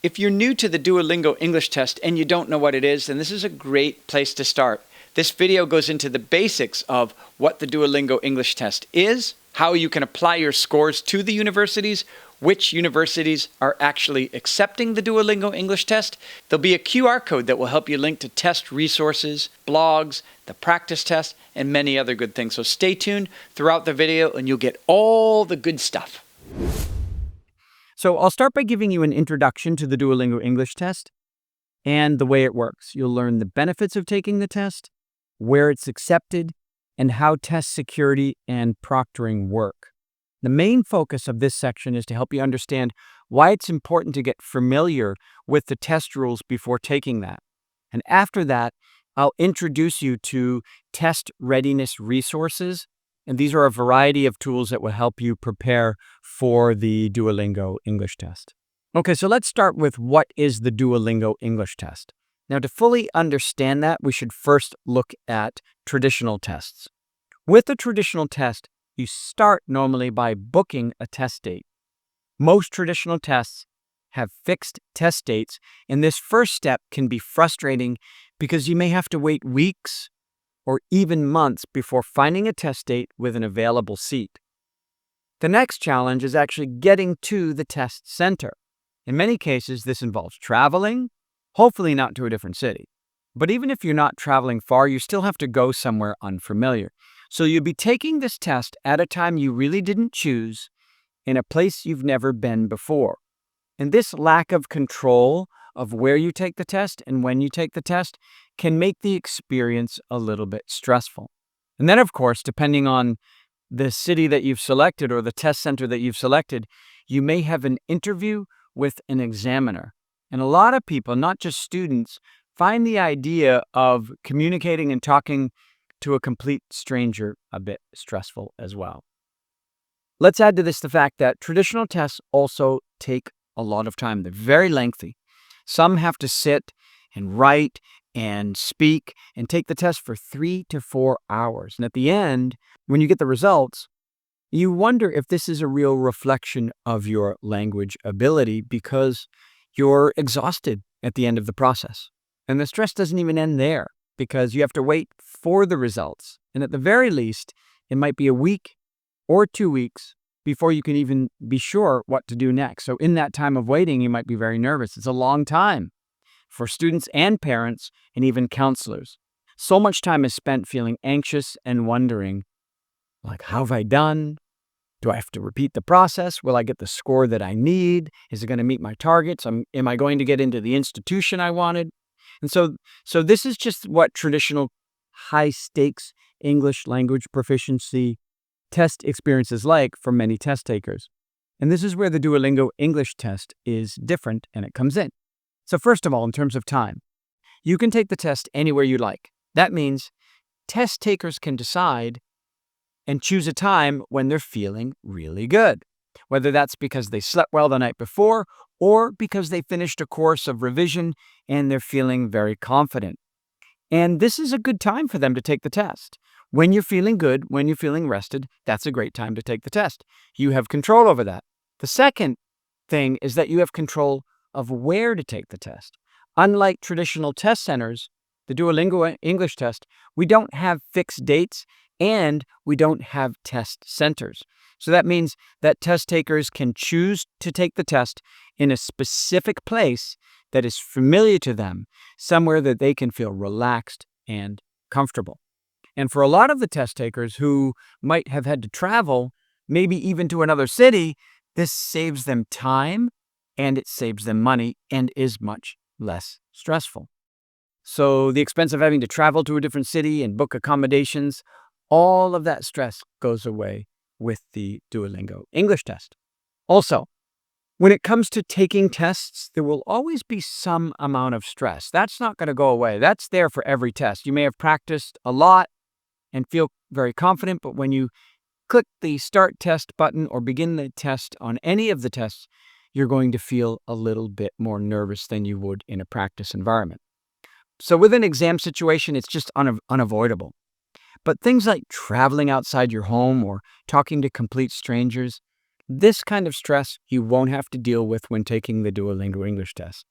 If you're new to the Duolingo English Test and you don't know what it is, then this is a great place to start. This video goes into the basics of what the Duolingo English Test is, how you can apply your scores to the universities, which universities are actually accepting the Duolingo English Test. There'll be a QR code that will help you link to test resources, blogs, the practice test, and many other good things. So stay tuned throughout the video and you'll get all the good stuff. So I'll start by giving you an introduction to the Duolingo English Test and the way it works. You'll learn the benefits of taking the test, where it's accepted, and how test security and proctoring work. The main focus of this section is to help you understand why it's important to get familiar with the test rules before taking that. And after that, I'll introduce you to test readiness resources. And these are a variety of tools that will help you prepare for the Duolingo English Test. Okay, so let's start with what is the Duolingo English Test. Now, to fully understand that, we should first look at traditional tests. With the traditional test, you start normally by booking a test date. Most traditional tests have fixed test dates, and this first step can be frustrating because you may have to wait weeks or even months before finding a test date with an available seat. The next challenge is actually getting to the test center. In many cases, this involves traveling, hopefully not to a different city. But even if you're not traveling far, you still have to go somewhere unfamiliar. So you'll be taking this test at a time you really didn't choose in a place you've never been before. And this lack of control of where you take the test and when you take the test can make the experience a little bit stressful. And then, of course, depending on the city that you've selected or the test center that you've selected, you may have an interview with an examiner. And a lot of people, not just students, find the idea of communicating and talking to a complete stranger a bit stressful as well. Let's add to this the fact that traditional tests also take a lot of time. They're very lengthy. Some have to sit and write and speak and take the test for 3 to 4 hours. And at the end, when you get the results, you wonder if this is a real reflection of your language ability because you're exhausted at the end of the process. And the stress doesn't even end there because you have to wait for the results. And at the very least, it might be a week or 2 weeks before you can even be sure what to do next. So in that time of waiting, you might be very nervous. It's a long time for students and parents and even counselors. So much time is spent feeling anxious and wondering, like, how have I done? Do I have to repeat the process? Will I get the score that I need? Is it going to meet my targets? Am I going to get into the institution I wanted? And so this is just what traditional high-stakes English language proficiency test experience is like for many test takers. And this is where the Duolingo English Test is different and it comes in. So first of all, in terms of time, you can take the test anywhere you like. That means test takers can decide and choose a time when they're feeling really good, whether that's because they slept well the night before or because they finished a course of revision and they're feeling very confident. And this is a good time for them to take the test. When you're feeling good, when you're feeling rested, that's a great time to take the test. You have control over that. The second thing is that you have control of where to take the test. Unlike traditional test centers, the Duolingo English Test, we don't have fixed dates and we don't have test centers. So that means that test takers can choose to take the test in a specific place that is familiar to them, somewhere that they can feel relaxed and comfortable. And for a lot of the test takers who might have had to travel, maybe even to another city, this saves them time and it saves them money and is much less stressful. So the expense of having to travel to a different city and book accommodations, all of that stress goes away with the Duolingo English Test. Also, when it comes to taking tests, there will always be some amount of stress. That's not going to go away. That's there for every test. You may have practiced a lot and feel very confident, but when you click the Start Test button or begin the test on any of the tests, you're going to feel a little bit more nervous than you would in a practice environment. So with an exam situation, it's just unavoidable. But things like traveling outside your home or talking to complete strangers, This kind of stress you won't have to deal with when taking the Duolingo English test.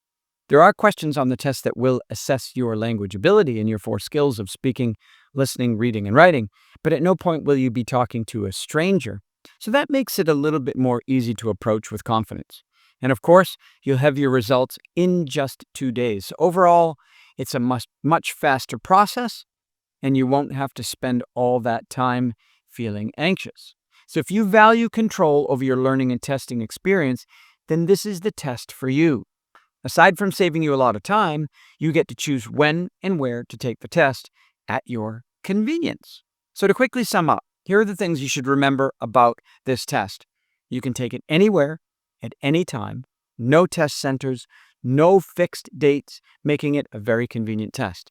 There are questions on the test that will assess your language ability and your 4 skills of speaking, listening, reading, and writing, but at no point will you be talking to a stranger. So that makes it a little bit more easy to approach with confidence. And of course, you'll have your results in just 2 days. So overall, it's a much faster process, and you won't have to spend all that time feeling anxious. So if you value control over your learning and testing experience, then this is the test for you. Aside from saving you a lot of time, you get to choose when and where to take the test at your convenience. So to quickly sum up, here are the things you should remember about this test. You can take it anywhere, at any time, no test centers, no fixed dates, making it a very convenient test.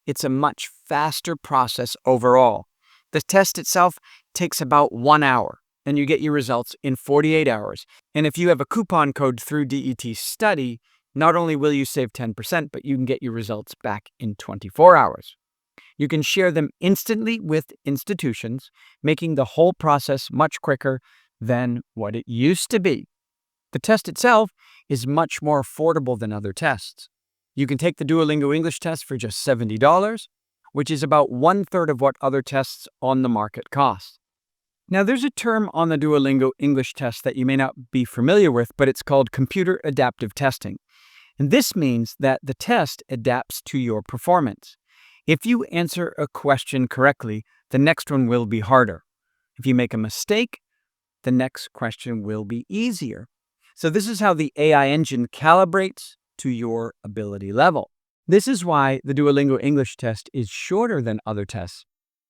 It's a much faster process overall. The test itself takes about 1 hour, and you get your results in 48 hours. And if you have a coupon code through DET Study, not only will you save 10%, but you can get your results back in 24 hours. You can share them instantly with institutions, making the whole process much quicker than what it used to be. The test itself is much more affordable than other tests. You can take the Duolingo English test for just $70, which is about 1/3 of what other tests on the market cost. Now, there's a term on the Duolingo English test that you may not be familiar with, but it's called computer adaptive testing. And this means that the test adapts to your performance. If you answer a question correctly, the next one will be harder. If you make a mistake, the next question will be easier. So this is how the AI engine calibrates to your ability level. This is why the Duolingo English test is shorter than other tests.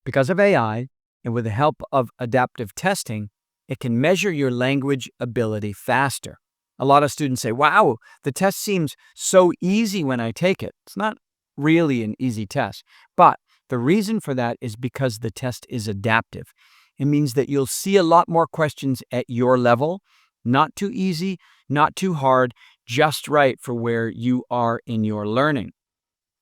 Because of AI, and with the help of adaptive testing, it can measure your language ability faster. A lot of students say, wow, the test seems so easy when I take it. It's not really an easy test. But the reason for that is because the test is adaptive. It means that you'll see a lot more questions at your level, not too easy, not too hard, just right for where you are in your learning.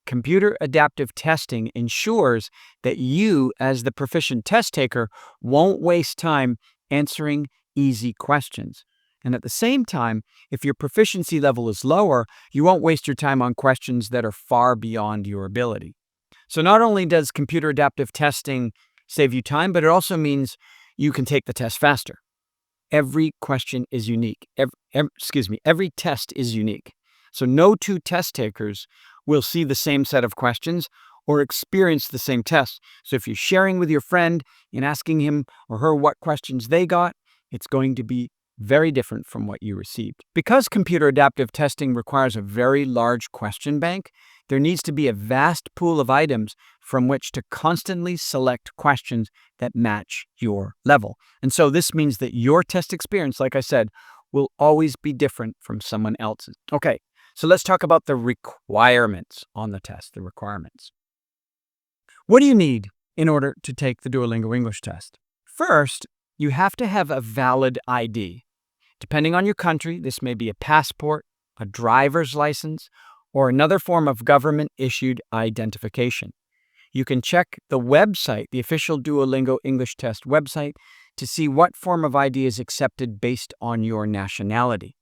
Computer adaptive testing ensures that you, as the proficient test taker, won't waste time answering easy questions. And at the same time, if your proficiency level is lower, you won't waste your time on questions that are far beyond your ability. So not only does computer adaptive testing save you time, but it also means you can take the test faster. Every question is unique. Every test is unique. So no two test takers will see the same set of questions or experience the same test. So if you're sharing with your friend and asking him or her what questions they got, it's going to be very different from what you received. Because computer adaptive testing requires a very large question bank, there needs to be a vast pool of items from which to constantly select questions that match your level. And so this means that your test experience, like I said, will always be different from someone else's. Okay, so let's talk about the requirements on the test, the requirements. What do you need in order to take the Duolingo English test? First, you have to have a valid ID. Depending on your country, this may be a passport, a driver's license, or another form of government-issued identification. You can check the website, the official Duolingo English Test website, to see what form of ID is accepted based on your nationality.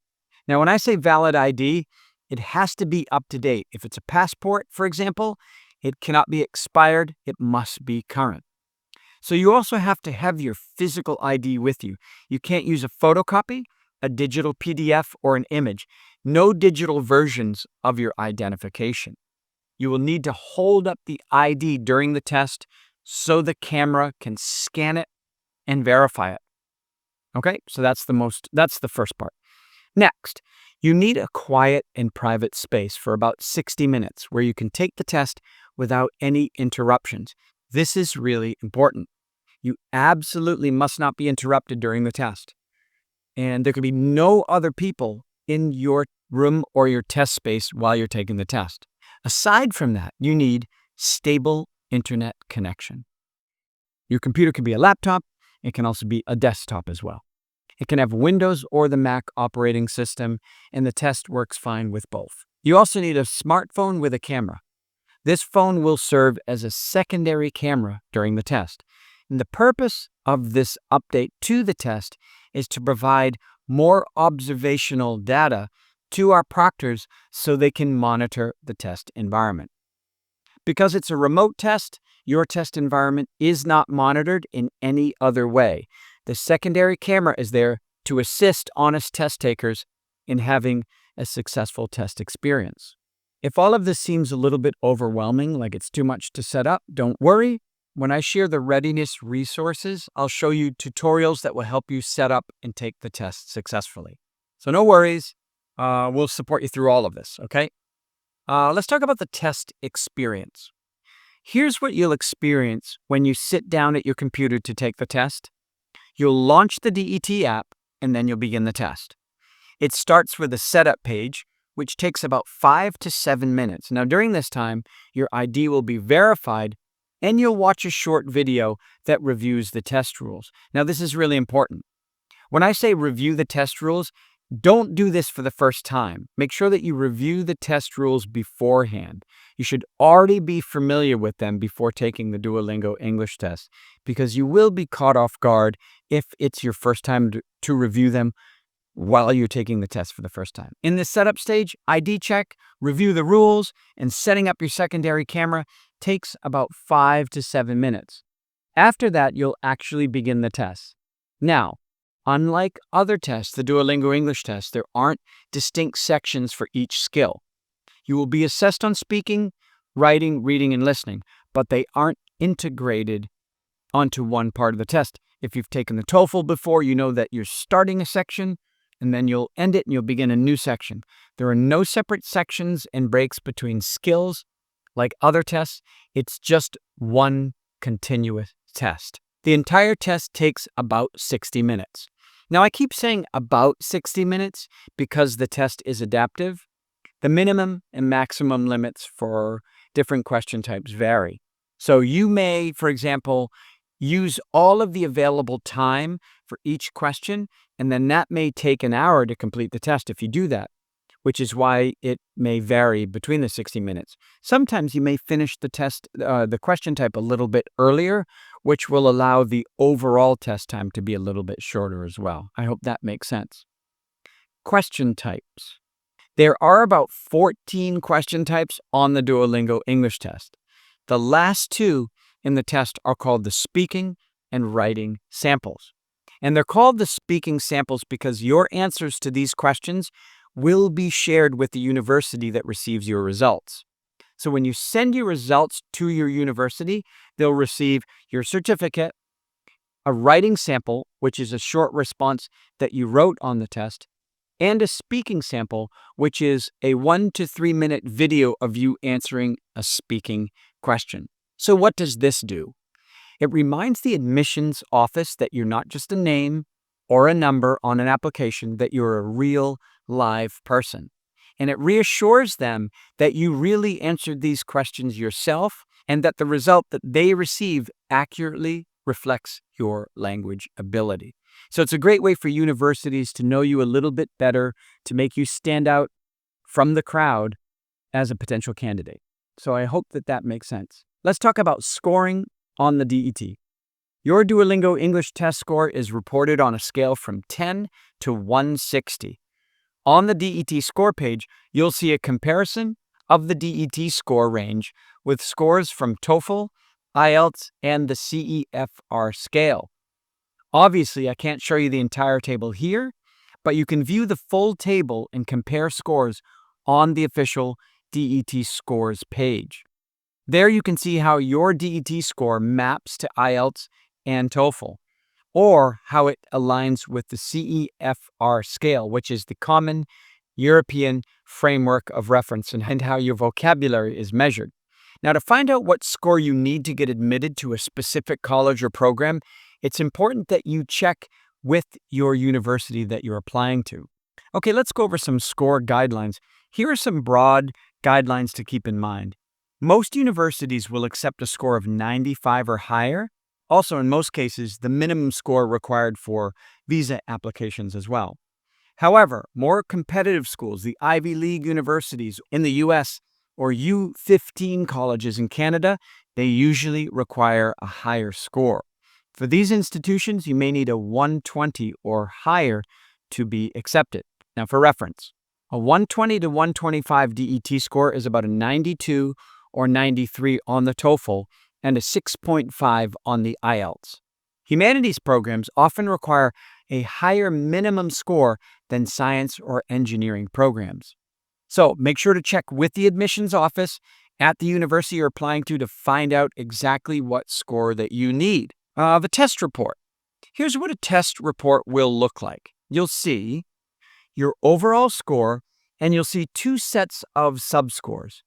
Now, when I say valid ID, it has to be up to date. If it's a passport, for example, it cannot be expired. It must be current. So you also have to have your physical ID with you. You can't use a photocopy, a digital PDF, or an image. No digital versions of your identification. You will need to hold up the ID during the test so the camera can scan it and verify it. Okay, so that's the first part. Next, you need a quiet and private space for about 60 minutes where you can take the test without any interruptions. This is really important. You absolutely must not be interrupted during the test. And there could be no other people in your room or your test space while you're taking the test. Aside from that, you need stable internet connection. Your computer can be a laptop. It can also be a desktop as well. It can have Windows or the Mac operating system, and the test works fine with both. You also need a smartphone with a camera. This phone will serve as a secondary camera during the test. And the purpose of this update to the test is to provide more observational data to our proctors so they can monitor the test environment. Because it's a remote test, your test environment is not monitored in any other way. The secondary camera is there to assist honest test takers in having a successful test experience. If all of this seems a little bit overwhelming, like it's too much to set up, don't worry. When I share the readiness resources, I'll show you tutorials that will help you set up and take the test successfully. So no worries, we'll support you through all of this, okay? Let's talk about the test experience. Here's what you'll experience when you sit down at your computer to take the test. You'll launch the DET app, and then you'll begin the test. It starts with a setup page, which takes about 5 to 7 minutes. Now, during this time, your ID will be verified, and you'll watch a short video that reviews the test rules. Now, this is really important. When I say review the test rules, don't do this for the first time. Make sure that you review the test rules beforehand. You should already be familiar with them before taking the Duolingo English test, because you will be caught off guard if it's your first time to review them while you're taking the test for the first time. In this setup stage, ID check, review the rules, and setting up your secondary camera takes about 5 to 7 minutes. After that, you'll actually begin the test. Now, unlike other tests, the Duolingo English test, there aren't distinct sections for each skill. You will be assessed on speaking, writing, reading, and listening, but they aren't integrated onto one part of the test. If you've taken the TOEFL before, you know that you're starting a section, and then you'll end it and you'll begin a new section. There are no separate sections and breaks between skills like other tests. It's just one continuous test. The entire test takes about 60 minutes. Now, I keep saying about 60 minutes because the test is adaptive. The minimum and maximum limits for different question types vary. So you may, for example, use all of the available time for each question, and then that may take an hour to complete the test if you do that, which is why it may vary between the 60 minutes. Sometimes you may finish the test, the question type a little bit earlier, which will allow the overall test time to be a little bit shorter as well. I hope that makes sense. Question types. There are about 14 question types on the Duolingo English test. The last two in the test are called the speaking and writing samples. And they're called the speaking samples because your answers to these questions will be shared with the university that receives your results. So when you send your results to your university, they'll receive your certificate, a writing sample, which is a short response that you wrote on the test, and a speaking sample, which is a 1 to 3 minute video of you answering a speaking question. So what does this do? It reminds the admissions office that you're not just a name or a number on an application, that you're a real live person. And it reassures them that you really answered these questions yourself and that the result that they receive accurately reflects your language ability. So it's a great way for universities to know you a little bit better, to make you stand out from the crowd as a potential candidate. So I hope that that makes sense. Let's talk about scoring on the DET. Your Duolingo English test score is reported on a scale from 10 to 160. On the DET score page, you'll see a comparison of the DET score range with scores from TOEFL, IELTS, and the CEFR scale. Obviously, I can't show you the entire table here, but you can view the full table and compare scores on the official DET scores page. There you can see how your DET score maps to IELTS and TOEFL, or how it aligns with the CEFR scale, which is the Common European Framework of Reference, and how your vocabulary is measured. Now, to find out what score you need to get admitted to a specific college or program, it's important that you check with your university that you're applying to. Okay, let's go over some score guidelines. Here are some broad guidelines to keep in mind. Most universities will accept a score of 95 or higher. Also, in most cases, the minimum score required for visa applications as well. However, more competitive schools, the Ivy League universities in the US or U15 colleges in Canada, they usually require a higher score. For these institutions, you may need a 120 or higher to be accepted. Now, for reference, a 120 to 125 DET score is about a 92 or 93 on the TOEFL and a 6.5 on the IELTS. Humanities programs often require a higher minimum score than science or engineering programs. So make sure to check with the admissions office at the university you're applying to find out exactly what score that you need. The test report. Here's what a test report will look like. You'll see your overall score, and you'll see two sets of subscores,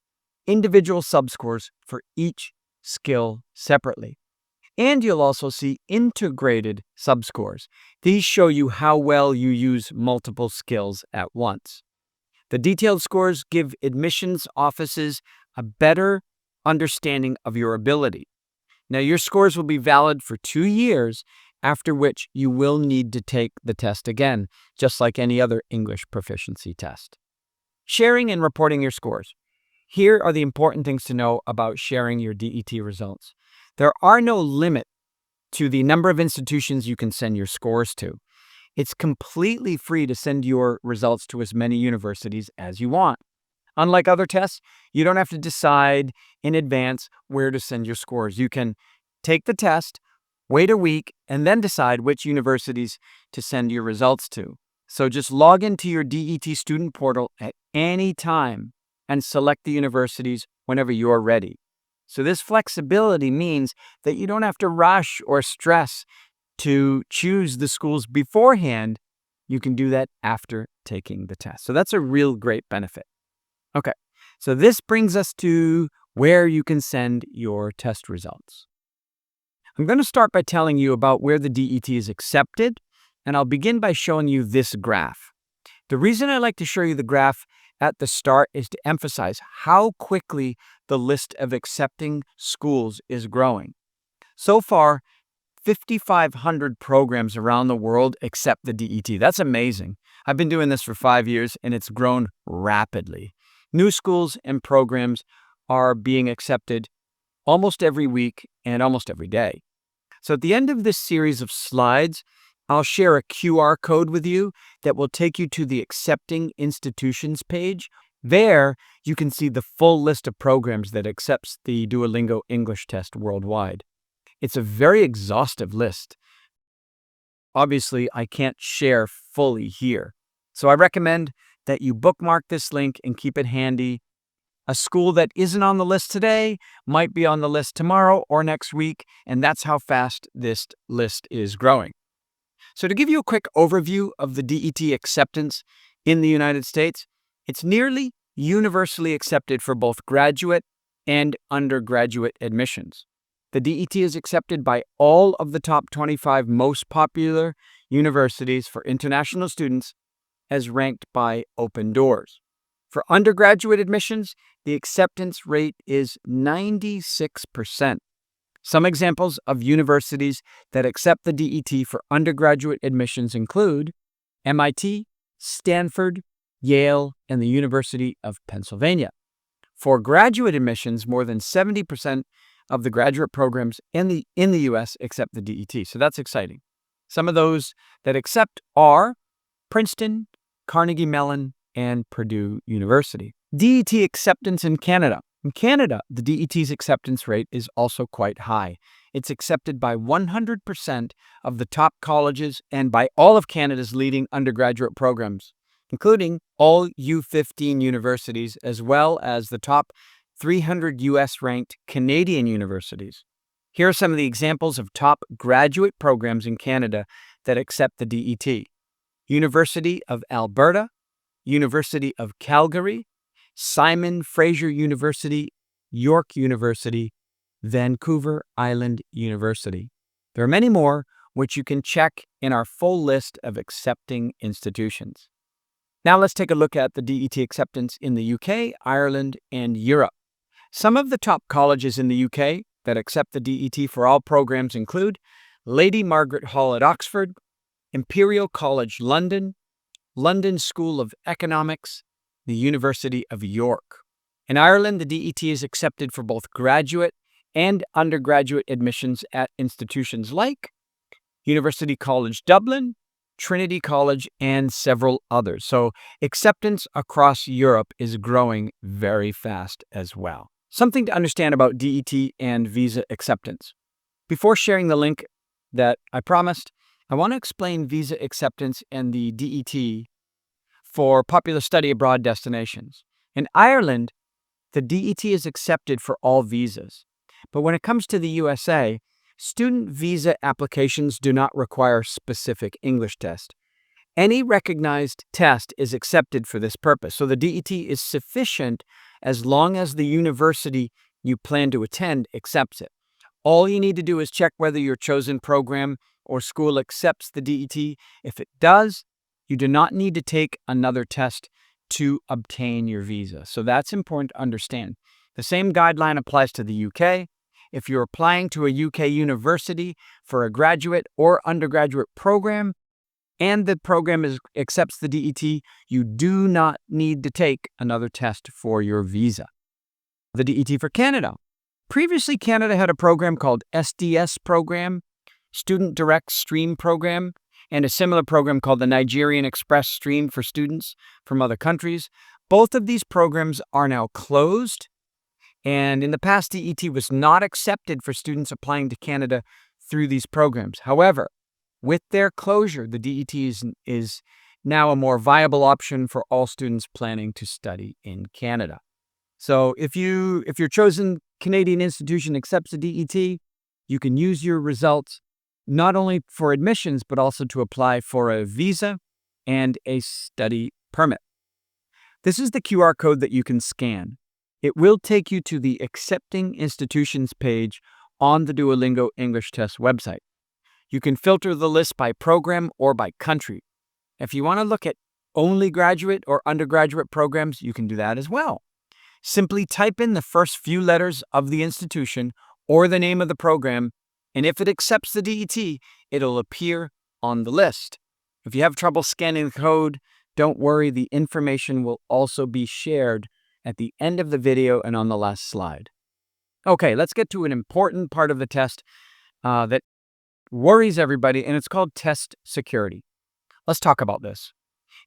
individual subscores for each skill separately. And you'll also see integrated subscores. These show you how well you use multiple skills at once. The detailed scores give admissions offices a better understanding of your ability. Now, your scores will be valid for 2 years, after which you will need to take the test again, just like any other English proficiency test. Sharing and reporting your scores. Here are the important things to know about sharing your DET results. There are no limit to the number of institutions you can send your scores to. It's completely free to send your results to as many universities as you want. Unlike other tests, you don't have to decide in advance where to send your scores. You can take the test, wait a week, and then decide which universities to send your results to. So just log into your DET student portal at any time and select the universities whenever you're ready. So this flexibility means that you don't have to rush or stress to choose the schools beforehand. You can do that after taking the test. So that's a real great benefit. Okay, so this brings us to where you can send your test results. I'm going to start by telling you about where the DET is accepted, and I'll begin by showing you this graph. The reason I like to show you the graph at the start is to emphasize how quickly the list of accepting schools is growing. So far, 5,500 programs around the world accept the DET. That's amazing. I've been doing this for 5 years, and it's grown rapidly. New schools and programs are being accepted almost every week and almost every day. So at the end of this series of slides, I'll share a QR code with you that will take you to the Accepting Institutions page. There, you can see the full list of programs that accepts the Duolingo English Test worldwide. It's a very exhaustive list. Obviously, I can't share fully here. So I recommend that you bookmark this link and keep it handy. A school that isn't on the list today might be on the list tomorrow or next week, and that's how fast this list is growing. So to give you a quick overview of the DET acceptance in the United States, it's nearly universally accepted for both graduate and undergraduate admissions. The DET is accepted by all of the top 25 most popular universities for international students as ranked by Open Doors. For undergraduate admissions, the acceptance rate is 96%. Some examples of universities that accept the DET for undergraduate admissions include MIT, Stanford, Yale, and the University of Pennsylvania. For graduate admissions, more than 70% of the graduate programs in the U.S. accept the DET, so that's exciting. Some of those that accept are Princeton, Carnegie Mellon, and Purdue University. DET acceptance in Canada. In Canada, the DET's acceptance rate is also quite high. It's accepted by 100% of the top colleges and by all of Canada's leading undergraduate programs, including all U15 universities, as well as the top 300 U.S.-ranked Canadian universities. Here are some of the examples of top graduate programs in Canada that accept the DET. University of Alberta, University of Calgary, Simon Fraser University, York University, Vancouver Island University. There are many more which you can check in our full list of accepting institutions. Now let's take a look at the DET acceptance in the UK, Ireland, and Europe. Some of the top colleges in the UK that accept the DET for all programs include Lady Margaret Hall at Oxford, Imperial College London, London School of Economics, the University of York. In Ireland, the DET is accepted for both graduate and undergraduate admissions at institutions like University College Dublin, Trinity College, and several others. So acceptance across Europe is growing very fast as well. Something to understand about DET and visa acceptance. Before sharing the link that I promised, I want to explain visa acceptance and the DET for popular study abroad destinations. In Ireland, the DET is accepted for all visas. But when it comes to the USA, student visa applications do not require specific English test. Any recognized test is accepted for this purpose, so the DET is sufficient as long as the university you plan to attend accepts it. All you need to do is check whether your chosen program or school accepts the DET. If it does, you do not need to take another test to obtain your visa. So that's important to understand. The same guideline applies to the UK. If you're applying to a UK university for a graduate or undergraduate program, and the program accepts the DET, you do not need to take another test for your visa. The DET for Canada. Previously, Canada had a program called SDS program, Student Direct Stream program, and a similar program called the Nigerian Express Stream for students from other countries. Both of these programs are now closed, and in the past, DET was not accepted for students applying to Canada through these programs. However, with their closure, the DET is now a more viable option for all students planning to study in Canada. So if your chosen Canadian institution accepts the DET, you can use your results not only for admissions, but also to apply for a visa and a study permit. This is the QR code that you can scan. It will take you to the Accepting Institutions page on the Duolingo English Test website. You can filter the list by program or by country. If you want to look at only graduate or undergraduate programs, you can do that as well. Simply type in the first few letters of the institution or the name of the program, and if it accepts the DET, it'll appear on the list. If you have trouble scanning the code, don't worry, the information will also be shared at the end of the video and on the last slide. Okay, let's get to an important part of the test that worries everybody, and it's called test security. Let's talk about this.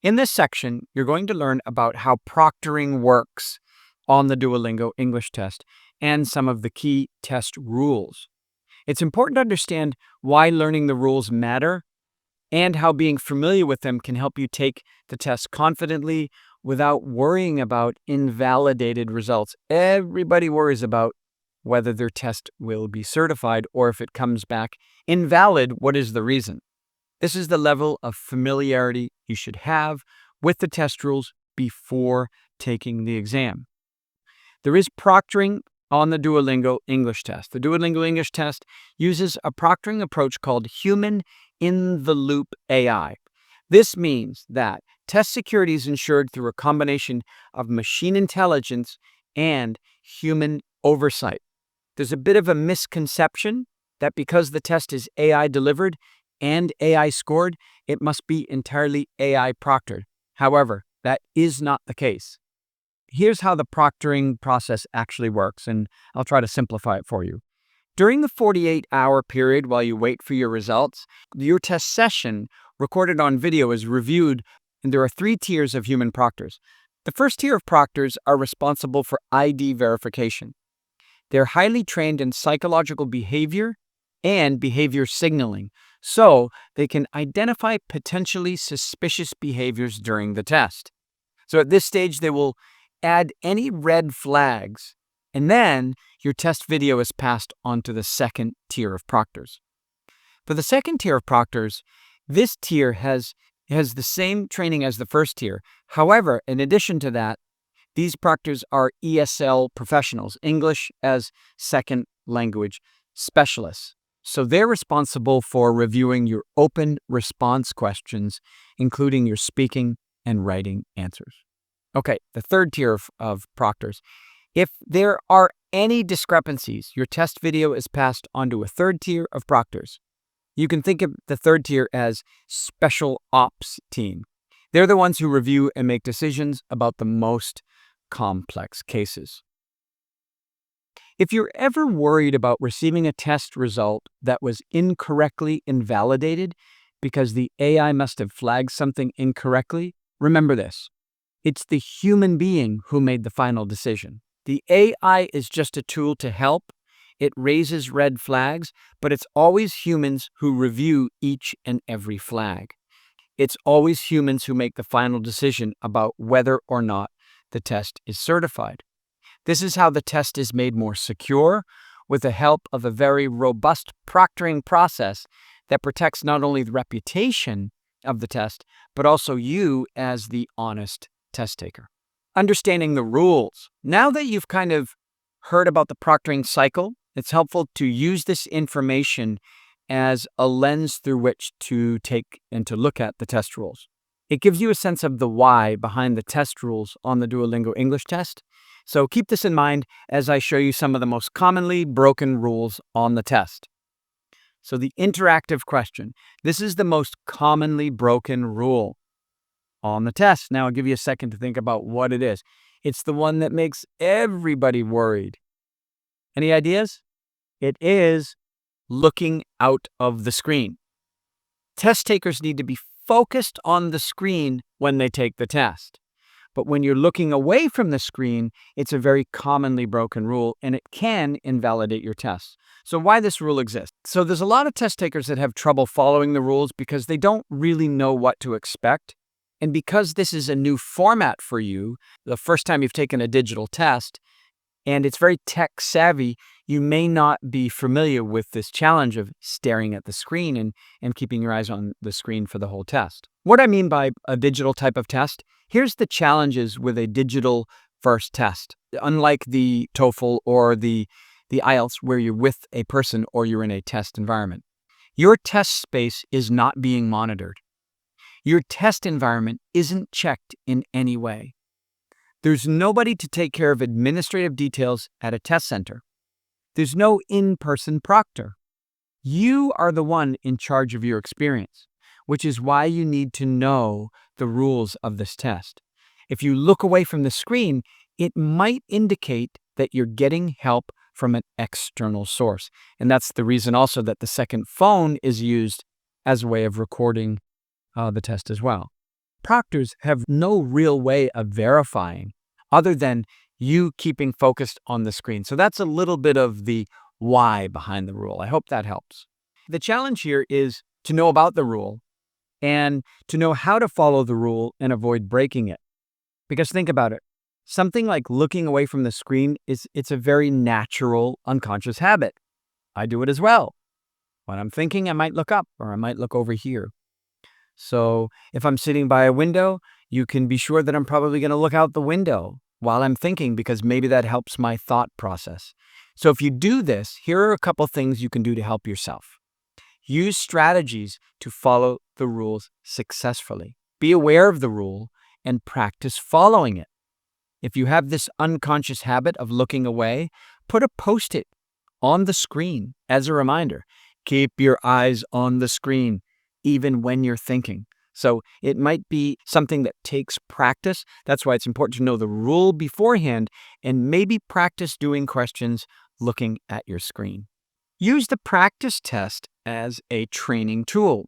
In this section, you're going to learn about how proctoring works on the Duolingo English Test and some of the key test rules. It's important to understand why learning the rules matter and how being familiar with them can help you take the test confidently without worrying about invalidated results. Everybody worries about whether their test will be certified or if it comes back invalid, what is the reason? This is the level of familiarity you should have with the test rules before taking the exam. There is proctoring on the Duolingo English Test. The Duolingo English Test uses a proctoring approach called human-in-the-loop AI. This means that test security is ensured through a combination of machine intelligence and human oversight. There's a bit of a misconception that because the test is AI delivered and AI scored, it must be entirely AI proctored. However, that is not the case. Here's how the proctoring process actually works, and I'll try to simplify it for you. During the 48-hour period while you wait for your results, your test session recorded on video is reviewed, and there are 3 tiers of human proctors. The first tier of proctors are responsible for ID verification. They're highly trained in psychological behavior and behavior signaling, so they can identify potentially suspicious behaviors during the test. So at this stage, they will add any red flags, and then your test video is passed on to the second tier of proctors. For the second tier of proctors, this tier has the same training as the first tier. However, in addition to that, these proctors are ESL professionals, English as second language specialists. So they're responsible for reviewing your open response questions, including your speaking and writing answers. Okay, the third tier of proctors. If there are any discrepancies, your test video is passed onto a third tier of proctors. You can think of the third tier as special ops team. They're the ones who review and make decisions about the most complex cases. If you're ever worried about receiving a test result that was incorrectly invalidated because the AI must have flagged something incorrectly, remember this. It's the human being who made the final decision. The AI is just a tool to help. It raises red flags, but it's always humans who review each and every flag. It's always humans who make the final decision about whether or not the test is certified. This is how the test is made more secure with the help of a very robust proctoring process that protects not only the reputation of the test, but also you as the honest test taker. Understanding the rules. Now that you've kind of heard about the proctoring cycle, it's helpful to use this information as a lens through which to take and to look at the test rules. It gives you a sense of the why behind the test rules on the Duolingo English test. So keep this in mind as I show you some of the most commonly broken rules on the test. So the interactive question. This is the most commonly broken rule on the test. Now I'll give you a second to think about what it is. It's the one that makes everybody worried. Any ideas? It is looking out of the screen. Test takers need to be focused on the screen when they take the test. But when you're looking away from the screen, it's a very commonly broken rule, and it can invalidate your tests. So why this rule exists? So there's a lot of test takers that have trouble following the rules because they don't really know what to expect. And because this is a new format for you, the first time you've taken a digital test, and it's very tech savvy, you may not be familiar with this challenge of staring at the screen and keeping your eyes on the screen for the whole test. What I mean by a digital type of test, here's the challenges with a digital first test. Unlike the TOEFL or the IELTS where you're with a person or you're in a test environment, your test space is not being monitored. Your test environment isn't checked in any way. There's nobody to take care of administrative details at a test center. There's no in-person proctor. You are the one in charge of your experience, which is why you need to know the rules of this test. If you look away from the screen, it might indicate that you're getting help from an external source. And that's the reason also that the second phone is used as a way of recording the test as well. Proctors have no real way of verifying other than you keeping focused on the screen. So that's a little bit of the why behind the rule. I hope that helps. The challenge here is to know about the rule and to know how to follow the rule and avoid breaking it. Because think about it. Something like looking away from the screen it's a very natural, unconscious habit. I do it as well. When I'm thinking, I might look up or I might look over here. So if I'm sitting by a window, you can be sure that I'm probably going to look out the window while I'm thinking because maybe that helps my thought process. So if you do this, here are a couple things you can do to help yourself. Use strategies to follow the rules successfully. Be aware of the rule and practice following it. If you have this unconscious habit of looking away, put a Post-it on the screen as a reminder. Keep your eyes on the screen, even when you're thinking. So it might be something that takes practice. That's why it's important to know the rule beforehand and maybe practice doing questions looking at your screen. Use the practice test as a training tool.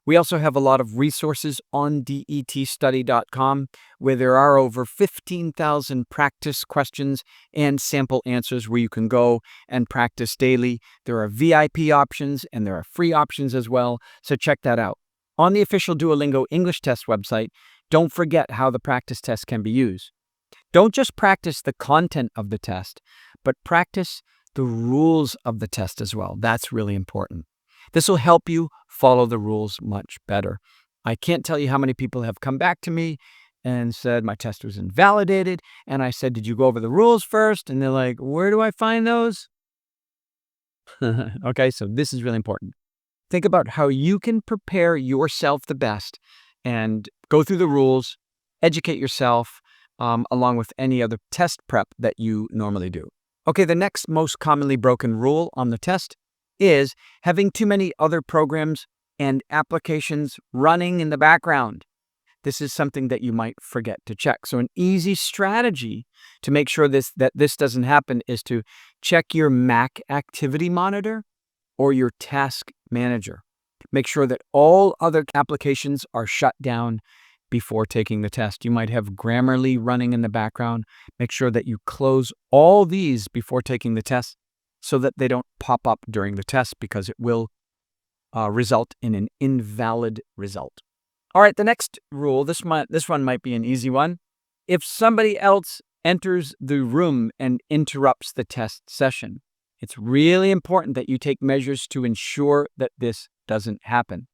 We also have a lot of resources on detstudy.com where there are over 15,000 practice questions and sample answers where you can go and practice daily. There are VIP options and there are free options as well, so check that out. On the official Duolingo English Test website, don't forget how the practice test can be used. Don't just practice the content of the test, but practice the rules of the test as well. That's really important. This will help you follow the rules much better. I can't tell you how many people have come back to me and said my test was invalidated. And I said, did you go over the rules first? And they're like, where do I find those? Okay, so this is really important. Think about how you can prepare yourself the best and go through the rules, educate yourself, along with any other test prep that you normally do. Okay, the next most commonly broken rule on the test is having too many other programs and applications running in the background. this is something that you might forget to check. So an easy strategy to make sure that this doesn't happen is to check your Mac activity monitor or your task manager. Make sure that all other applications are shut down before taking the test. You might have Grammarly running in the background. Make sure that you close all these before taking the test so that they don't pop up during the test, because it will result in an invalid result. All right, the next rule, this one might be an easy one. If somebody else enters the room and interrupts the test session, it's really important that you take measures to ensure that this doesn't happen.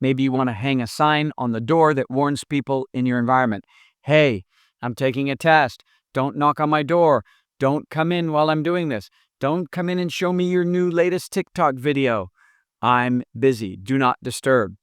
Maybe you want to hang a sign on the door that warns people in your environment. Hey, I'm taking a test. Don't knock on my door. Don't come in while I'm doing this. Don't come in and show me your new latest TikTok video. I'm busy. Do not disturb.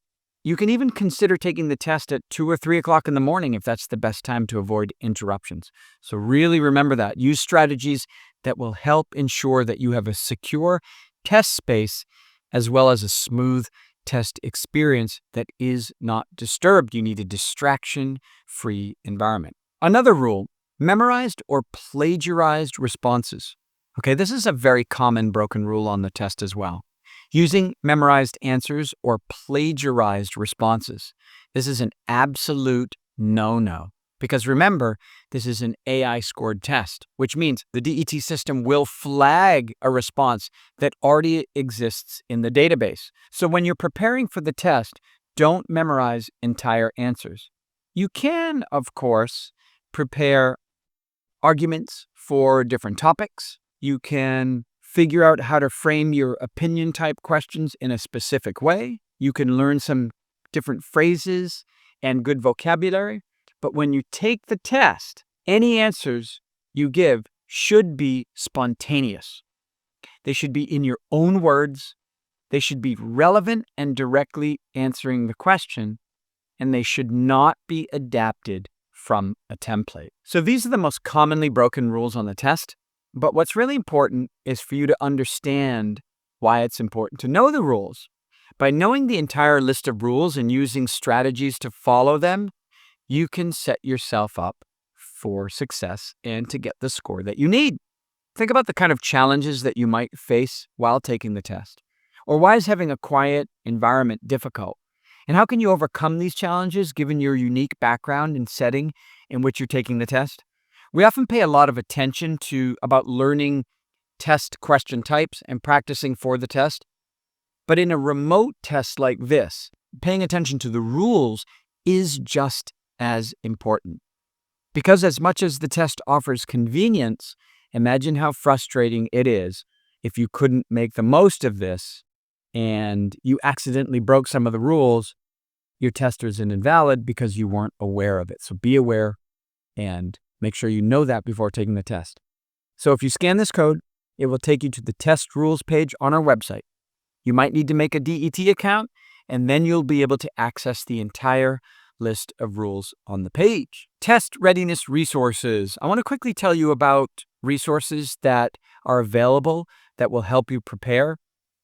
You can even consider taking the test at 2 or 3 o'clock in the morning if that's the best time to avoid interruptions. So really remember that. Use strategies that will help ensure that you have a secure test space as well as a smooth test experience that is not disturbed. You need a distraction-free environment. Another rule, memorized or plagiarized responses. Okay, this is a very common broken rule on the test as well. Using memorized answers or plagiarized responses. This is an absolute no-no. Because remember, this is an AI-scored test, which means the DET system will flag a response that already exists in the database. So when you're preparing for the test, don't memorize entire answers. You can, of course, prepare arguments for different topics. You can figure out how to frame your opinion-type questions in a specific way. You can learn some different phrases and good vocabulary. But when you take the test, any answers you give should be spontaneous. They should be in your own words. They should be relevant and directly answering the question. And they should not be adapted from a template. So these are the most commonly broken rules on the test. But what's really important is for you to understand why it's important to know the rules. By knowing the entire list of rules and using strategies to follow them, you can set yourself up for success and to get the score that you need. Think about the kind of challenges that you might face while taking the test. Or why is having a quiet environment difficult? And how can you overcome these challenges given your unique background and setting in which you're taking the test? We often pay a lot of attention about learning test question types and practicing for the test. But in a remote test like this, paying attention to the rules is just as important. Because as much as the test offers convenience, imagine how frustrating it is if you couldn't make the most of this and you accidentally broke some of the rules. Your test is invalid because you weren't aware of it. So be aware and make sure you know that before taking the test. So if you scan this code, it will take you to the test rules page on our website. You might need to make a DET account, and then you'll be able to access the entire list of rules on the page. Test readiness resources. I want to quickly tell you about resources that are available that will help you prepare.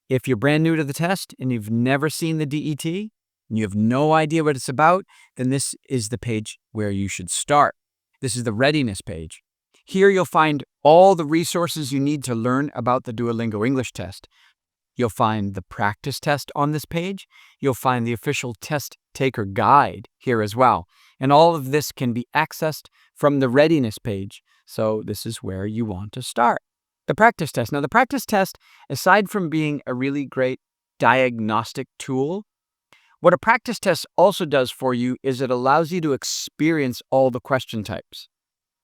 If you're brand new to the test and you've never seen the DET and you have no idea what it's about, then this is the page where you should start. This is the readiness page. Here you'll find all the resources you need to learn about the Duolingo English test. You'll find the practice test on this page. You'll find the official test taker guide here as well. And all of this can be accessed from the readiness page. So this is where you want to start. The practice test. Now the practice test, aside from being a really great diagnostic tool, what a practice test also does for you is it allows you to experience all the question types.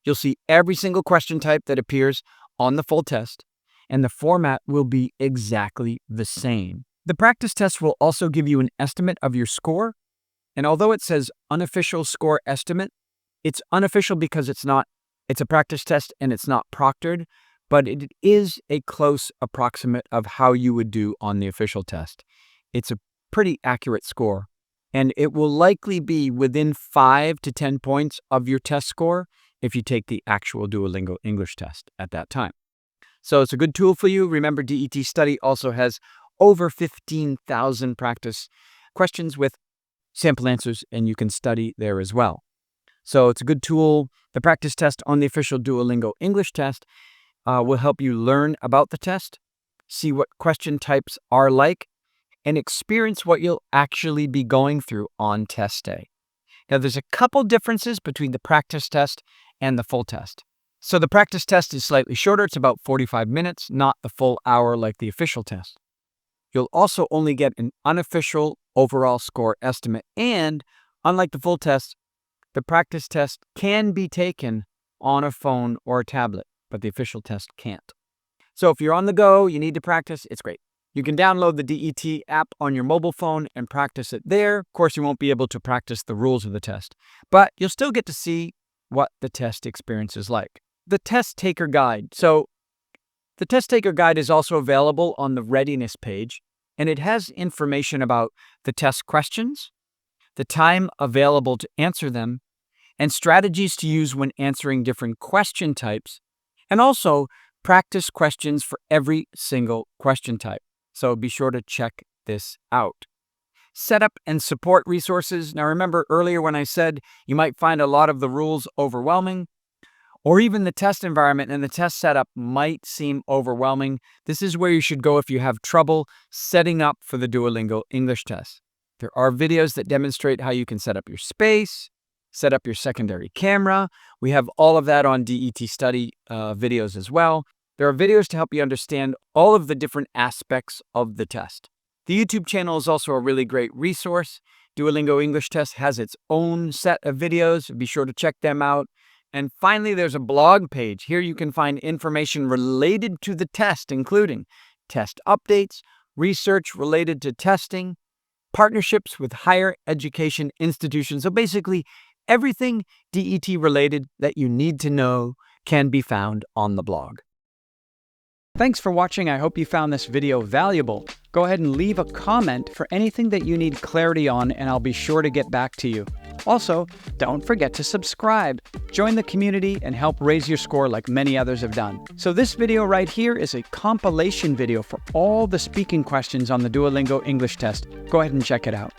You'll see every single question type that appears on the full test, and the format will be exactly the same. The practice test will also give you an estimate of your score, and although it says unofficial score estimate, it's unofficial because it's a practice test and it's not proctored, but it is a close approximate of how you would do on the official test. It's a pretty accurate score, and it will likely be within 5 to 10 points of your test score if you take the actual Duolingo English test at that time. So it's a good tool for you. Remember, DET Study also has over 15,000 practice questions with sample answers, and you can study there as well. So it's a good tool. The practice test on the official Duolingo English test will help you learn about the test, see what question types are like, and experience what you'll actually be going through on test day. Now, there's a couple differences between the practice test and the full test. So the practice test is slightly shorter. It's about 45 minutes, not the full hour like the official test. You'll also only get an unofficial overall score estimate. And unlike the full test, the practice test can be taken on a phone or a tablet, but the official test can't. So if you're on the go, you need to practice, it's great. You can download the DET app on your mobile phone and practice it there. Of course, you won't be able to practice the rules of the test, but you'll still get to see what the test experience is like. The test taker guide. So the test taker guide is also available on the readiness page, and it has information about the test questions, the time available to answer them, and strategies to use when answering different question types, and also practice questions for every single question type. So be sure to check this out. Setup and support resources. Now remember earlier when I said you might find a lot of the rules overwhelming, or even the test environment and the test setup might seem overwhelming. This is where you should go if you have trouble setting up for the Duolingo English test. There are videos that demonstrate how you can set up your space, set up your secondary camera. We have all of that on DET Study videos as well. There are videos to help you understand all of the different aspects of the test. The YouTube channel is also a really great resource. Duolingo English Test has its own set of videos. Be sure to check them out. And finally, there's a blog page. Here you can find information related to the test, including test updates, research related to testing, partnerships with higher education institutions. So basically, everything DET related that you need to know can be found on the blog. Thanks for watching. I hope you found this video valuable. Go ahead and leave a comment for anything that you need clarity on, and I'll be sure to get back to you. Also, don't forget to subscribe, join the community, and help raise your score like many others have done. So this video right here is a compilation video for all the speaking questions on the Duolingo English test. Go ahead and check it out.